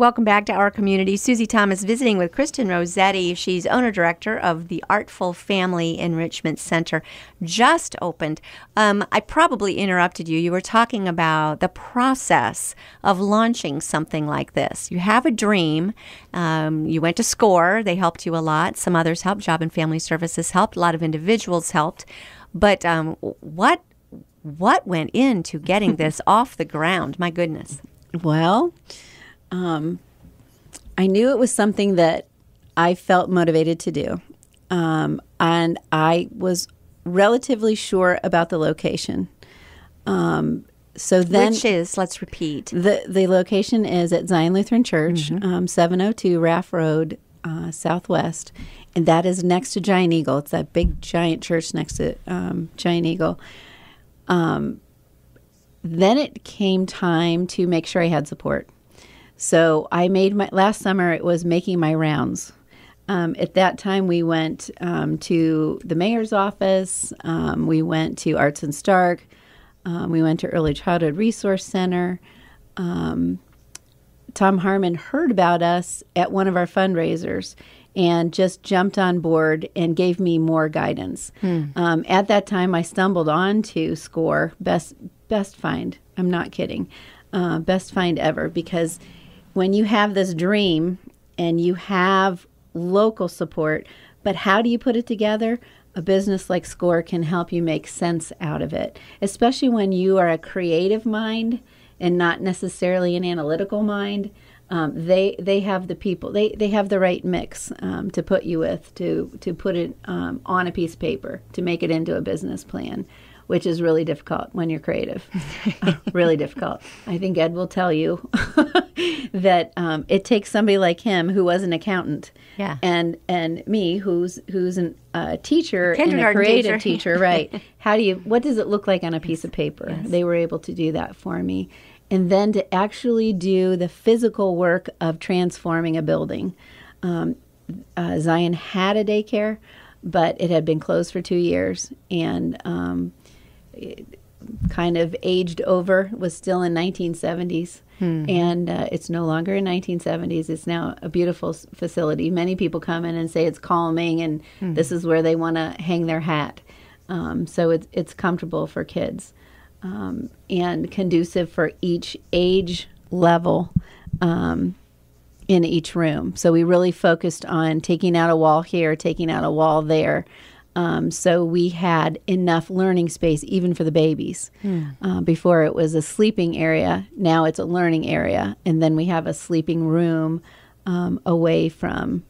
Welcome back to Our Community. Susie Thomas visiting with Kristen Rossetti. She's owner-director of the Artful Family Enrichment Center. Just opened. I probably interrupted you. You were talking about the process of launching something like this. You have a dream. You went to SCORE. They helped you a lot. Some others helped. Job and Family Services helped. A lot of individuals helped. But what went into getting this off the ground? My goodness. Well, I knew it was something that I felt motivated to do. And I was relatively sure about the location. Which is, let's repeat. The location is at Zion Lutheran Church, 702 Raff Road, Southwest. And that is next to Giant Eagle. It's that big giant church next to Giant Eagle. Then it came time to make sure I had support. So I made last summer, it was making my rounds. At that time, we went to the mayor's office. We went to Arts and Stark. We went to Early Childhood Resource Center. Tom Harmon heard about us at one of our fundraisers and just jumped on board and gave me more guidance. At that time, I stumbled onto SCORE, best find. I'm not kidding. Best find ever, because when you have this dream and you have local support, but how do you put it together? A business like SCORE can help you make sense out of it, especially when you are a creative mind and not necessarily an analytical mind. They have the people, they have the right mix to put you with, to put it on a piece of paper, to make it into a business plan, which is really difficult when you're creative. Really difficult. I think Ed will tell you that it takes somebody like him, who was an accountant, and me, who's a teacher and a creative teacher, right? What does it look like on a piece of paper? Yes. They were able to do that for me. And then to actually do the physical work of transforming a building. Zion had a daycare, but it had been closed for 2 years, and it kind of aged over, was still in 1970s, and it's no longer in 1970s. It's now a beautiful facility. Many people come in and say it's calming, and this is where they want to hang their hat. So it's comfortable for kids. And conducive for each age level in each room. So we really focused on taking out a wall here, taking out a wall there. So we had enough learning space even for the babies. Before it was a sleeping area, now it's a learning area. And then we have a sleeping room away from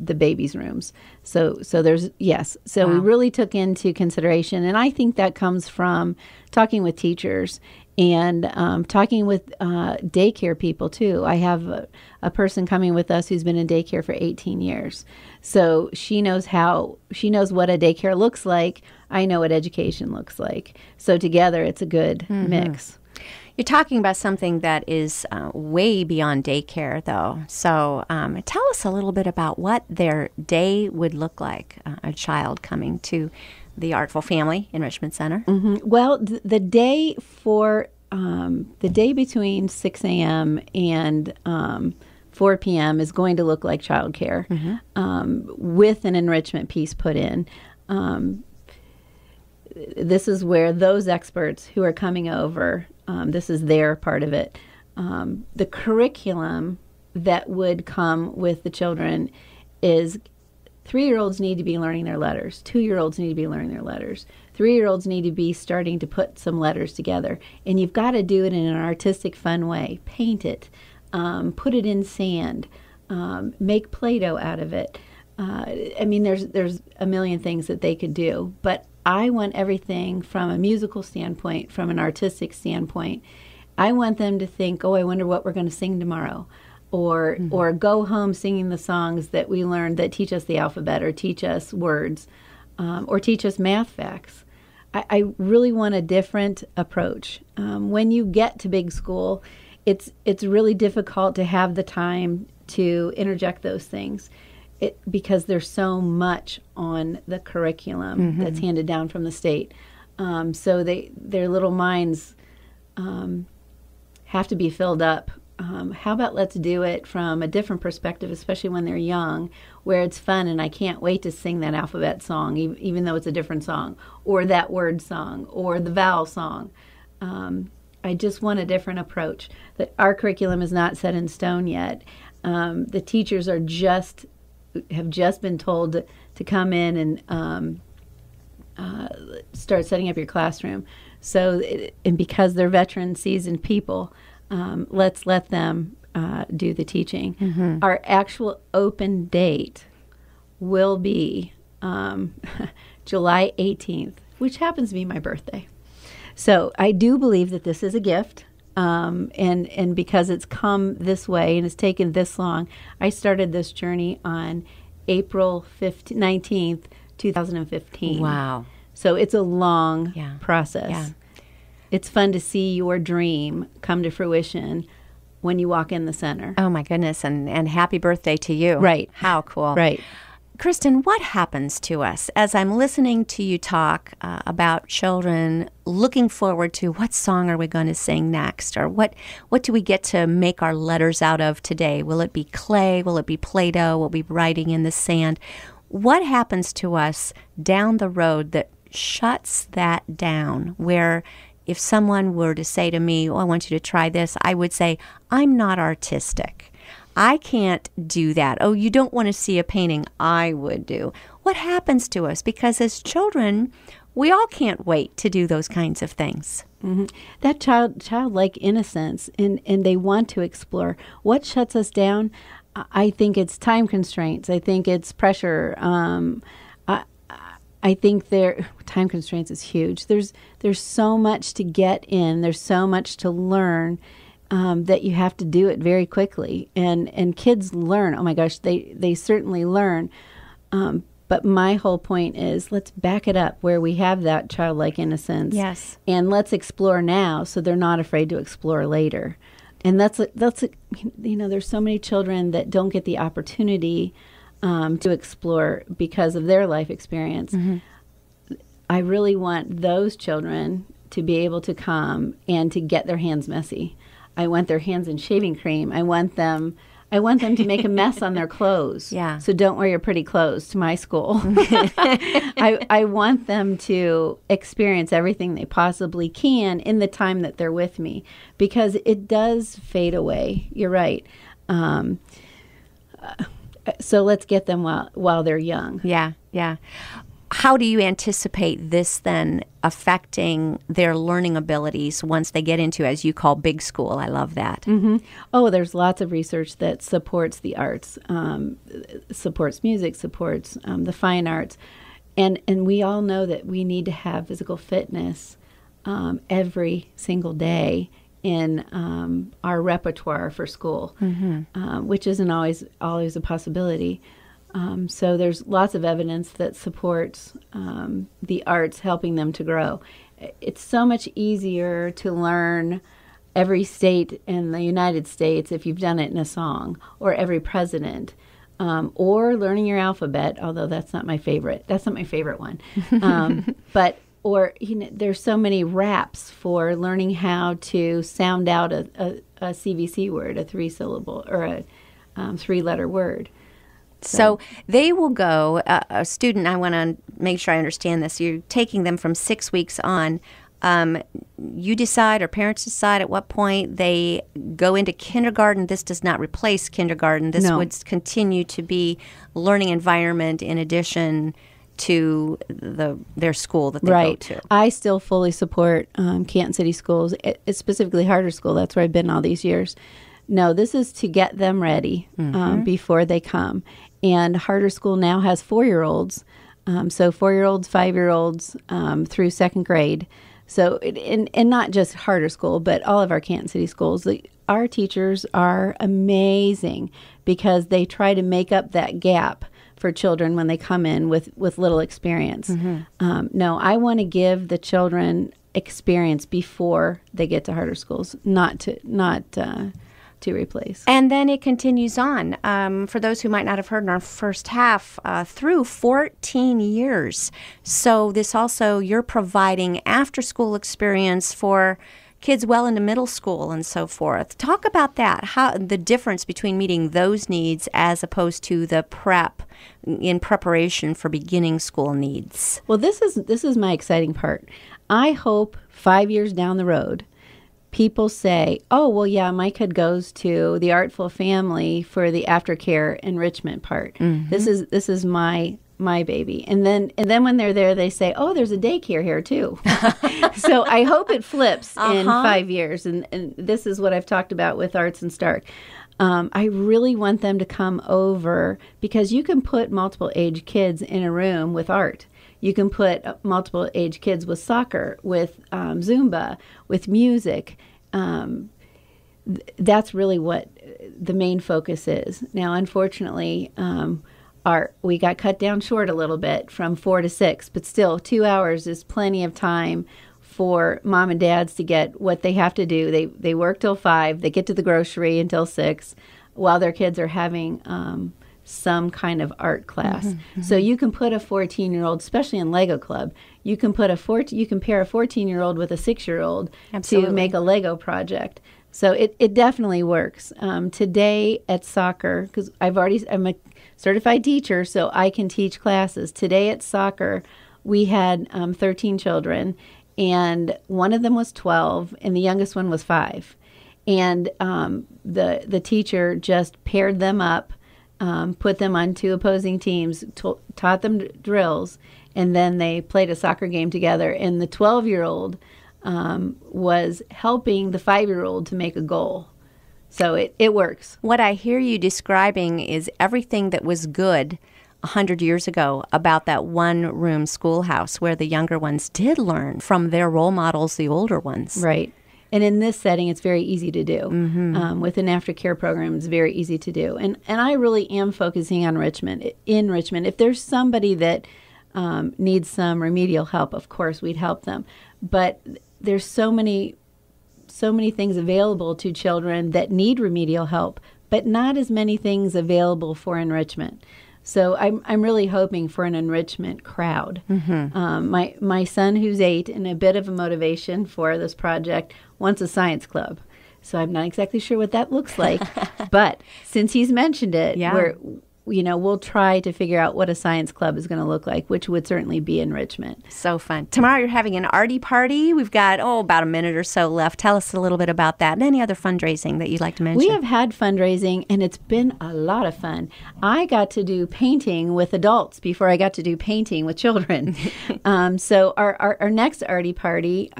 the babies' rooms. So there's, yes. So we really took into consideration, and I think that comes from talking with teachers and talking with daycare people too. I have a person coming with us who's been in daycare for 18 years. So she knows what a daycare looks like. I know what education looks like. So together it's a good mix. You're talking about something that is way beyond daycare, though. So tell us a little bit about what their day would look like, a child coming to the Artful Family Enrichment Center. Well, the day between 6 a.m. and 4 p.m. is going to look like childcare with an enrichment piece put in. This is where those experts who are coming over, this is their part of it. The curriculum that would come with the children is 3-year-olds need to be learning their letters. 2-year-olds need to be learning their letters. 3-year-olds need to be starting to put some letters together. And you've got to do it in an artistic, fun way. Paint it. Put it in sand. Make Play-Doh out of it. I mean, there's a million things that they could do. But I want everything from a musical standpoint, from an artistic standpoint. I want them to think, oh, I wonder what we're going to sing tomorrow. Or go home singing the songs that we learned that teach us the alphabet or teach us words or teach us math facts. I really want a different approach. When you get to big school, it's really difficult to have the time to interject those things because there's so much on the curriculum that's handed down from the state. So their little minds have to be filled up how about let's do it from a different perspective, especially when they're young, where it's fun and I can't wait to sing that alphabet song, even though it's a different song, or that word song, or the vowel song. I just want a different approach. That our curriculum is not set in stone yet. The teachers have just been told to come in and start setting up your classroom. So, and because they're veteran, seasoned people, let's let them do the teaching. Mm-hmm. Our actual open date will be July 18th, which happens to be my birthday. So I do believe that this is a gift, and because it's come this way and it's taken this long, I started this journey on April 19th, 2015. Wow. So it's a long process. Yeah. It's fun to see your dream come to fruition when you walk in the center. Oh, my goodness, and happy birthday to you. Right. How cool. Right. Kristen, what happens to us as I'm listening to you talk about children looking forward to what song are we going to sing next, or what do we get to make our letters out of today? Will it be clay? Will it be Play-Doh? Will we be writing in the sand? What happens to us down the road that shuts that down, where if someone were to say to me, oh, I want you to try this, I would say, I'm not artistic. I can't do that. Oh, you don't want to see a painting? I would do. What happens to us? Because as children, we all can't wait to do those kinds of things. Mm-hmm. That childlike innocence, and they want to explore. What shuts us down? I think it's time constraints. I think it's pressure. I think time constraints is huge. There's so much to get in. There's so much to learn. That you have to do it very quickly. And kids learn. Oh, my gosh, they certainly learn. But my whole point is let's back it up where we have that childlike innocence. Yes. And let's explore now so they're not afraid to explore later. And that's there's so many children that don't get the opportunity to explore because of their life experience. Mm-hmm. I really want those children to be able to come and to get their hands messy. I want their hands in shaving cream. I want them to make a mess on their clothes. Yeah. So don't wear your pretty clothes to my school. I want them to experience everything they possibly can in the time that they're with me, because it does fade away. You're right. So let's get them while they're young. Yeah, yeah. How do you anticipate this then affecting their learning abilities once they get into, as you call, big school? I love that. Mm-hmm. Oh, there's lots of research that supports the arts, supports music, supports the fine arts. And we all know that we need to have physical fitness every single day in our repertoire for school, mm-hmm. Which isn't always a possibility. So there's lots of evidence that supports the arts helping them to grow. It's so much easier to learn every state in the United States if you've done it in a song, or every president, or learning your alphabet, although that's not my favorite. That's not my favorite one. There's so many raps for learning how to sound out a CVC word, a 3-syllable or a 3-letter word. So they will go, a student, I want to make sure I understand this, you're taking them from 6 weeks on. You decide, or parents decide, at what point they go into kindergarten. This does not replace kindergarten. This would continue to be learning environment in addition to their school that they go to. I still fully support Canton City Schools, specifically Harder School. That's where I've been all these years. No, this is to get them ready before they come. And Harder School now has 4-year-olds, so 4-year-olds, 5-year-olds through second grade. So, and not just Harder School, but all of our Canton City schools. Our teachers are amazing because they try to make up that gap for children when they come in with little experience. Mm-hmm. No, I want to give the children experience before they get to Harder Schools, not to replace. And then it continues on. For those who might not have heard in our first half, through 14 years. So this also, you're providing after-school experience for kids well into middle school and so forth. Talk about that, how the difference between meeting those needs as opposed to the in preparation for beginning school needs. Well, this is my exciting part. I hope 5 years down the road, people say, oh, well, yeah, my kid goes to the Artful Family for the aftercare enrichment part. Mm-hmm. This is my baby. And then when they're there, they say, oh, there's a daycare here too. So I hope it flips in 5 years. And this is what I've talked about with Arts and Stark. I really want them to come over because you can put multiple age kids in a room with art. You can put multiple age kids with soccer, with Zumba, with music. That's really what the main focus is. Now, unfortunately, we got cut down short a little bit from 4 to 6, but still 2 hours is plenty of time for mom and dads to get what they have to do. They work till 5, they get to the grocery until 6, while their kids are having some kind of art class. Mm-hmm. So you can put a 14-year-old, especially in Lego Club, you can pair a 14-year-old with a 6-year-old to make a Lego project. So it definitely works. Today at soccer, because I'm a certified teacher, so I can teach classes. Today at soccer, we had 13 children, and one of them was 12, and the youngest one was 5. And the teacher just paired them up, put them on 2 opposing teams, taught them drills, and then they played a soccer game together. And the 12-year-old was helping the 5-year-old to make a goal. So it works. What I hear you describing is everything that was good 100 years ago about that one-room schoolhouse where the younger ones did learn from their role models, the older ones. Right. And in this setting, it's very easy to do. Mm-hmm. With an aftercare program, it's very easy to do. And I really am focusing on enrichment. If there's somebody that needs some remedial help, of course, we'd help them. But there's so many things available to children that need remedial help, but not as many things available for enrichment. So I'm really hoping for an enrichment crowd. Mm-hmm. My son, who's 8, and a bit of a motivation for this project, wants a science club. So I'm not exactly sure what that looks like, but since he's mentioned it, we'll try to figure out what a science club is going to look like, which would certainly be enrichment. So fun. Tomorrow you're having an arty party. We've got, about a minute or so left. Tell us a little bit about that and any other fundraising that you'd like to mention. We have had fundraising, and it's been a lot of fun. I got to do painting with adults before I got to do painting with children. So our next arty party,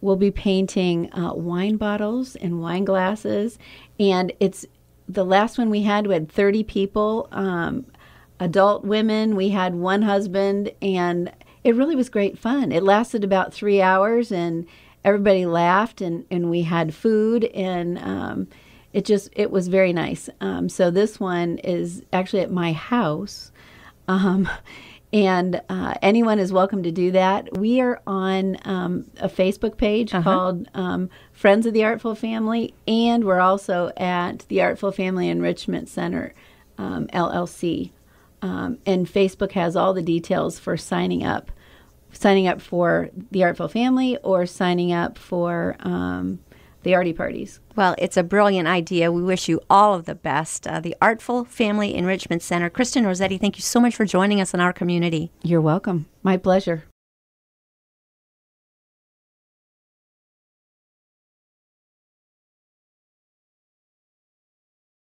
we'll be painting wine bottles and wine glasses, and the last one we had 30 people, adult women. We had one husband, and it really was great fun. It lasted about 3 hours, and everybody laughed, and we had food, and it was very nice. So this one is actually at my house, and anyone is welcome to do that. We are on a Facebook page called Friends of the Artful Family, and we're also at the Artful Family Enrichment Center, LLC. And Facebook has all the details for signing up for the Artful Family or signing up for the arty parties. Well, it's a brilliant idea. We wish you all of the best. The Artful Family Enrichment Center. Kristen Rossetti, thank you so much for joining us in our community. You're welcome. My pleasure.